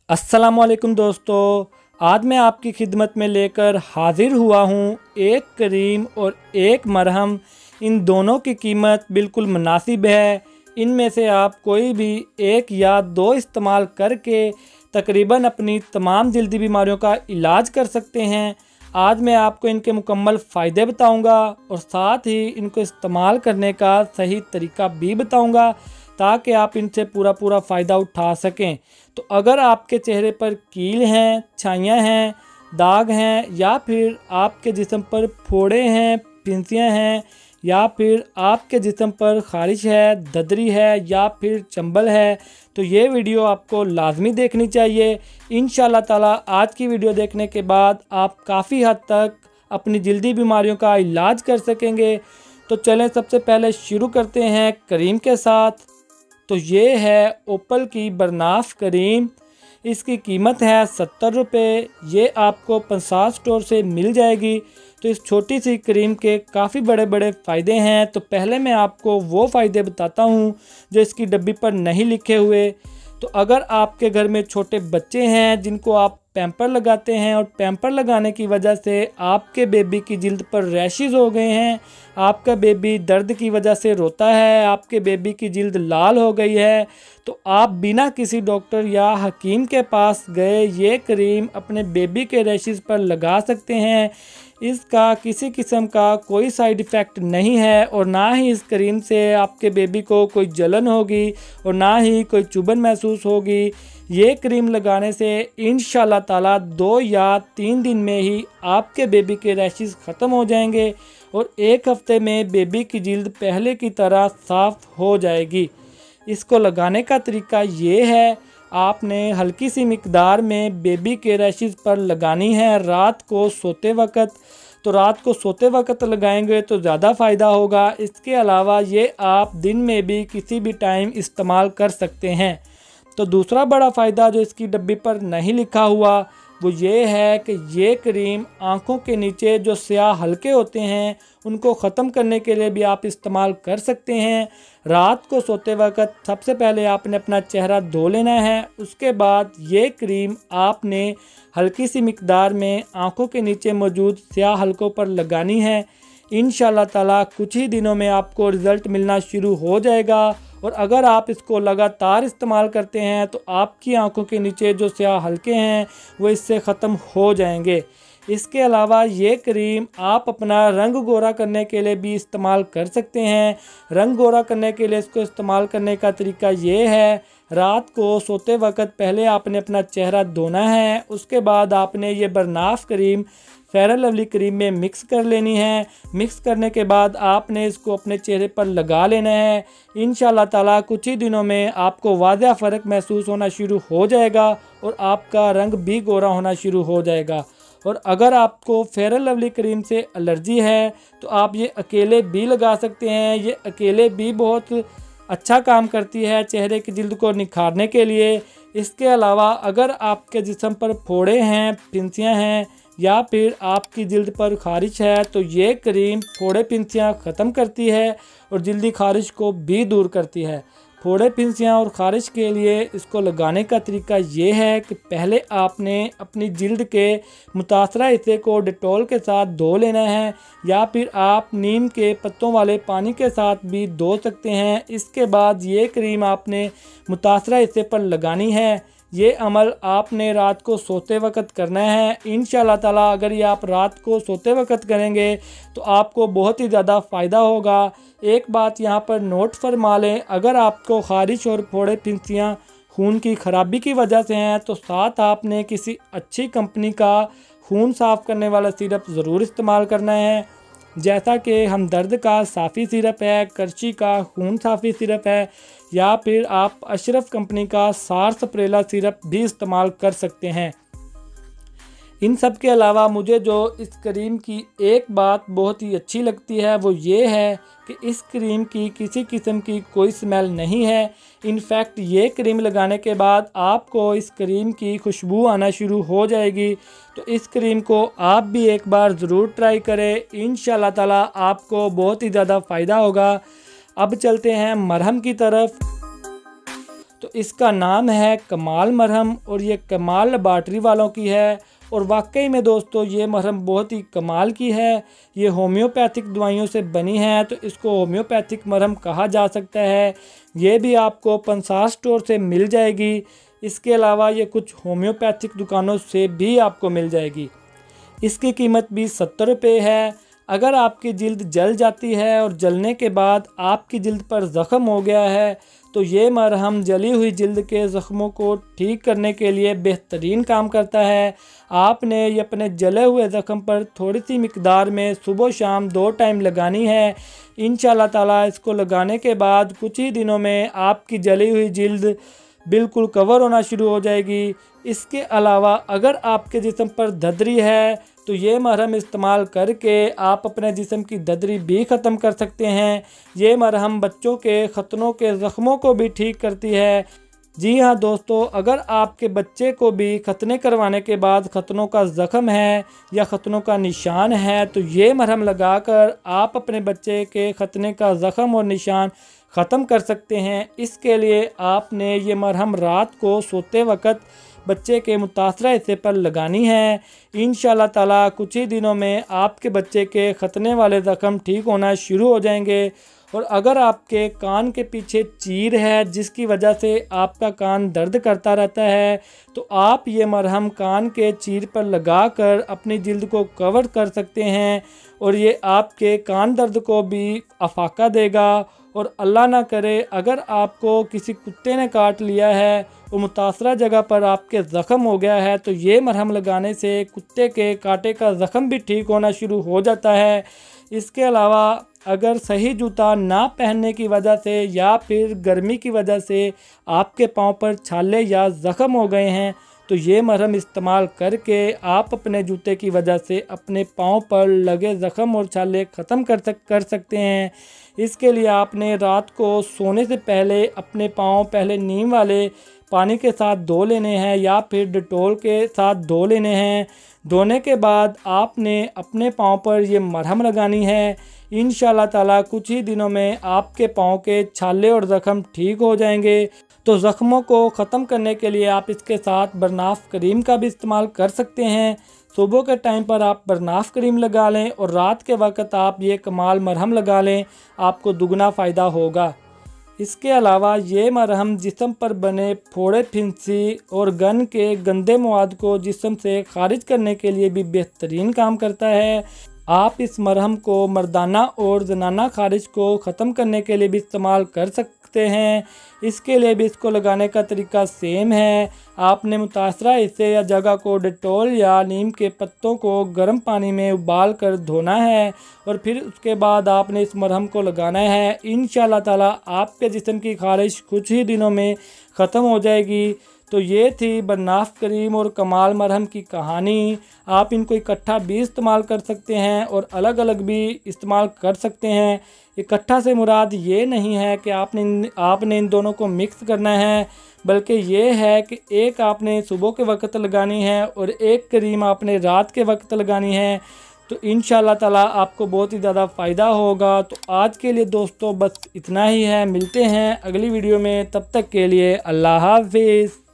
अस्सलामुअलैकुम दोस्तों, आज मैं आपकी खिदमत में लेकर हाज़िर हुआ हूँ एक क्रीम और एक मरहम। इन दोनों की कीमत बिल्कुल मुनासिब है। इनमें से आप कोई भी एक या दो इस्तेमाल करके तकरीबन अपनी तमाम जल्दी बीमारियों का इलाज कर सकते हैं। आज मैं आपको इनके मुकम्मल फ़ायदे बताऊंगा और साथ ही इनको इस्तेमाल करने का सही तरीका भी बताऊंगा ताकि आप इनसे पूरा फ़ायदा उठा सकें। तो अगर आपके चेहरे पर कील हैं, छाइयाँ हैं, दाग हैं या फिर आपके जिस्म पर फोड़े हैं, फिंसियाँ हैं या फिर आपके जिस्म पर ख़ारिश है, ददरी है या फिर चंबल है, तो ये वीडियो आपको लाजमी देखनी चाहिए। इंशाल्लाह ताला आज की वीडियो देखने के बाद आप काफ़ी हद तक अपनी जल्दी बीमारियों का इलाज कर सकेंगे। तो चलें सबसे पहले शुरू करते हैं क्रीम के साथ। तो ये है ओपल की बरनाफ क्रीम। इसकी कीमत है 70 रुपये। ये आपको 50 स्टोर से मिल जाएगी। तो इस छोटी सी क्रीम के काफ़ी बड़े बड़े फ़ायदे हैं। तो पहले मैं आपको वो फ़ायदे बताता हूँ जो इसकी डब्बी पर नहीं लिखे हुए। तो अगर आपके घर में छोटे बच्चे हैं जिनको आप पैम्पर लगाते हैं और पैम्पर लगाने की वजह से आपके बेबी की जिल्द पर रैशेस हो गए हैं, आपका बेबी दर्द की वजह से रोता है, आपके बेबी की जिल्द लाल हो गई है, तो आप बिना किसी डॉक्टर या हकीम के पास गए ये क्रीम अपने बेबी के रैशेस पर लगा सकते हैं। इसका किसी किस्म का कोई साइड इफ़ेक्ट नहीं है और ना ही इस क्रीम से आपके बेबी को कोई जलन होगी और ना ही कोई चुभन महसूस होगी। ये क्रीम लगाने से इंशाल्लाह ताला 2 या 3 दिन में ही आपके बेबी के रैशेस ख़त्म हो जाएंगे और एक हफ़्ते में बेबी की जिल्द पहले की तरह साफ़ हो जाएगी। इसको लगाने का तरीका ये है, आपने हल्की सी मिकदार में बेबी के रैशेस पर लगानी है रात को सोते वक्त। तो रात को सोते वक्त लगाएंगे तो ज़्यादा फ़ायदा होगा। इसके अलावा ये आप दिन में भी किसी भी टाइम इस्तेमाल कर सकते हैं। तो दूसरा बड़ा फ़ायदा जो इसकी डब्बी पर नहीं लिखा हुआ वो ये है कि ये क्रीम आँखों के नीचे जो स्याह हल्के होते हैं उनको ख़त्म करने के लिए भी आप इस्तेमाल कर सकते हैं। रात को सोते वक्त सबसे पहले आपने अपना चेहरा धो लेना है। उसके बाद ये क्रीम आपने हल्की सी मिकदार में आँखों के नीचे मौजूद स्याह हल्कों पर लगानी है। इंशाल्लाह ताला कुछ ही दिनों में आपको रिज़ल्ट मिलना शुरू हो जाएगा और अगर आप इसको लगातार इस्तेमाल करते हैं तो आपकी आंखों के नीचे जो स्याह हल्के हैं वो इससे ख़त्म हो जाएंगे। इसके अलावा ये क्रीम आप अपना रंग गोरा करने के लिए भी इस्तेमाल कर सकते हैं। रंग गोरा करने के लिए इसको इस्तेमाल करने का तरीका ये है, रात को सोते वक्त पहले आपने अपना चेहरा धोना है। उसके बाद आपने ये बरनाफ cream Fair and Lovely cream में मिक्स कर लेनी है। मिक्स करने के बाद आपने इसको अपने चेहरे पर लगा लेना है। इंशाल्लाह ताला कुछ ही दिनों में आपको वाज़ह फ़र्क महसूस होना शुरू हो जाएगा और आपका रंग भी गोरा होना शुरू हो जाएगा। और अगर आपको फेयर एंड लवली क्रीम से एलर्जी है तो आप ये अकेले भी लगा सकते हैं। ये अकेले भी बहुत अच्छा काम करती है चेहरे की जिल्द को निखारने के लिए। इसके अलावा अगर आपके जिस्म पर फोड़े हैं, फिंसियाँ हैं या फिर आपकी जिल्द पर ख़ारिश है तो ये क्रीम फोड़े फिंसियाँ ख़त्म करती है और जल्दी ख़ारिश को भी दूर करती है। फोड़े फिंसियाँ और ख़ारिश के लिए इसको लगाने का तरीका ये है कि पहले आपने अपनी जिल्द के मुतासरा हिस्से को डेटॉल के साथ धो लेना है या फिर आप नीम के पत्तों वाले पानी के साथ भी धो सकते हैं। इसके बाद ये क्रीम आपने मुतासरा हिस्से पर लगानी है। ये अमल आपने रात को सोते वक्त करना है। इंशाल्लाह ताला अगर ये आप रात को सोते वक्त करेंगे तो आपको बहुत ही ज़्यादा फ़ायदा होगा। एक बात यहाँ पर नोट फरमा लें, अगर आपको ख़ारिश और फोड़े फिंसियाँ खून की ख़राबी की वजह से हैं तो साथ आपने किसी अच्छी कंपनी का खून साफ़ करने वाला सिरप ज़रूर इस्तेमाल करना है, जैसा कि हमदर्द का साफ़ी सिरप है, करची का खून साफ़ी सिरप है या फिर आप अशरफ कंपनी का सारसप्रेला सिरप भी इस्तेमाल कर सकते हैं। इन सब के अलावा मुझे जो इस क्रीम की एक बात बहुत ही अच्छी लगती है वो ये है कि इस क्रीम की किसी किस्म की कोई स्मेल नहीं है। इनफैक्ट ये क्रीम लगाने के बाद आपको इस क्रीम की खुशबू आना शुरू हो जाएगी। तो इस क्रीम को आप भी एक बार ज़रूर ट्राई करें। इंशाल्लाह ताला आपको बहुत ही ज़्यादा फ़ायदा होगा। अब चलते हैं मरहम की तरफ। तो इसका नाम है कमाल मरहम और ये कमाल लैबॉरेटरी वालों की है। और वाकई में दोस्तों ये मरहम बहुत ही कमाल की है। ये होम्योपैथिक दवाइयों से बनी है तो इसको होम्योपैथिक मरहम कहा जा सकता है। ये भी आपको पंसार स्टोर से मिल जाएगी। इसके अलावा ये कुछ होम्योपैथिक दुकानों से भी आपको मिल जाएगी। इसकी कीमत भी 70 रुपये है। अगर आपकी जिल्द जल जाती है और जलने के बाद आपकी जिल्द पर ज़ख़म हो गया है तो ये मरहम जली हुई जिल्द के ज़ख़्मों को ठीक करने के लिए बेहतरीन काम करता है। आपने ये अपने जले हुए ज़ख़्म पर थोड़ी सी मिकदार में सुबह शाम 2 टाइम लगानी है। इंशाल्लाह ताला इसको लगाने के बाद कुछ ही दिनों में आपकी जली हुई जिल्द बिल्कुल कवर होना शुरू हो जाएगी। इसके अलावा अगर आपके जिस्म पर धदरी है तो ये मरहम इस्तेमाल करके आप अपने जिस्म की धदरी भी ख़त्म कर सकते हैं। ये मरहम बच्चों के ख़तनों के ज़ख़्मों को भी ठीक करती है। जी हाँ दोस्तों, अगर आपके बच्चे को भी खतने करवाने के बाद खतनों का ज़ख़म है या खतनों का निशान है तो ये मरहम लगाकर आप अपने बच्चे के खतने का ज़ख़म और निशान ख़त्म कर सकते हैं। इसके लिए आपने ये मरहम रात को सोते वक्त बच्चे के मुतासरा हिस्से पर लगानी है। इंशाल्लाह ताला कुछ ही दिनों में आपके बच्चे के खतने वाले ज़ख़म ठीक होना शुरू हो जाएंगे। और अगर आपके कान के पीछे चीर है जिसकी वजह से आपका कान दर्द करता रहता है तो आप ये मरहम कान के चीर पर लगाकर अपनी जिल्द को कवर कर सकते हैं और ये आपके कान दर्द को भी अफाका देगा। और अल्लाह ना करे अगर आपको किसी कुत्ते ने काट लिया है और मुतासरा जगह पर आपके ज़ख़म हो गया है तो ये मरहम लगाने से कुत्ते के काटे का ज़ख़म भी ठीक होना शुरू हो जाता है। इसके अलावा अगर सही जूता ना पहनने की वजह से या फिर गर्मी की वजह से आपके पाँव पर छाले या ज़ख़म हो गए हैं तो ये मरहम इस्तेमाल करके आप अपने जूते की वजह से अपने पाँव पर लगे ज़ख़म और छाले ख़त्म कर सकते हैं। इसके लिए आपने रात को सोने से पहले अपने पाँव पहले नीम वाले पानी के साथ धो लेने हैं या फिर डिटोल के साथ धो लेने हैं। धोने के बाद आपने अपने पाँव पर ये मरहम लगानी है। इंशाल्लाह ताला कुछ ही दिनों में आपके पाँव के छाले और ज़ख़म ठीक हो जाएंगे। तो ज़ख़्मों को ख़त्म करने के लिए आप इसके साथ बरनाफ क्रीम का भी इस्तेमाल कर सकते हैं। सुबह के टाइम पर आप बरनाफ क्रीम लगा लें और रात के वक्त आप ये कमाल मरहम लगा लें, आपको दुगना फ़ायदा होगा। इसके अलावा ये मरहम जिस्म पर बने फोड़े फिंसी और गन के गंदे मवाद को जिस्म से खारिज करने के लिए भी बेहतरीन काम करता है। आप इस मरहम को मर्दाना और जनाना खारिज को ख़त्म करने के लिए भी इस्तेमाल कर सकते हैं। इसके लिए भी इसको लगाने का तरीका सेम है। आपने मुतासरा हिस्से या जगह को डिटोल या नीम के पत्तों को गर्म पानी में उबाल कर धोना है और फिर उसके बाद आपने इस मरहम को लगाना है। इंशाल्लाह ताला आपके जिस्म की खारिश कुछ ही दिनों में ख़त्म हो जाएगी। तो ये थी बरनाफ करीम और कमाल मरहम की कहानी। आप इनको इकट्ठा भी इस्तेमाल कर सकते हैं और अलग अलग भी इस्तेमाल कर सकते हैं। इकट्ठा से मुराद ये नहीं है कि आपने इन दोनों को मिक्स करना है, बल्कि ये है कि एक आपने सुबह के वक्त लगानी है और एक क्रीम आपने रात के वक्त लगानी है। तो इंशाल्लाह ताला आपको बहुत ही ज़्यादा फ़ायदा होगा। तो आज के लिए दोस्तों बस इतना ही है। मिलते हैं अगली वीडियो में, तब तक के लिए अल्लाह हाफिज़।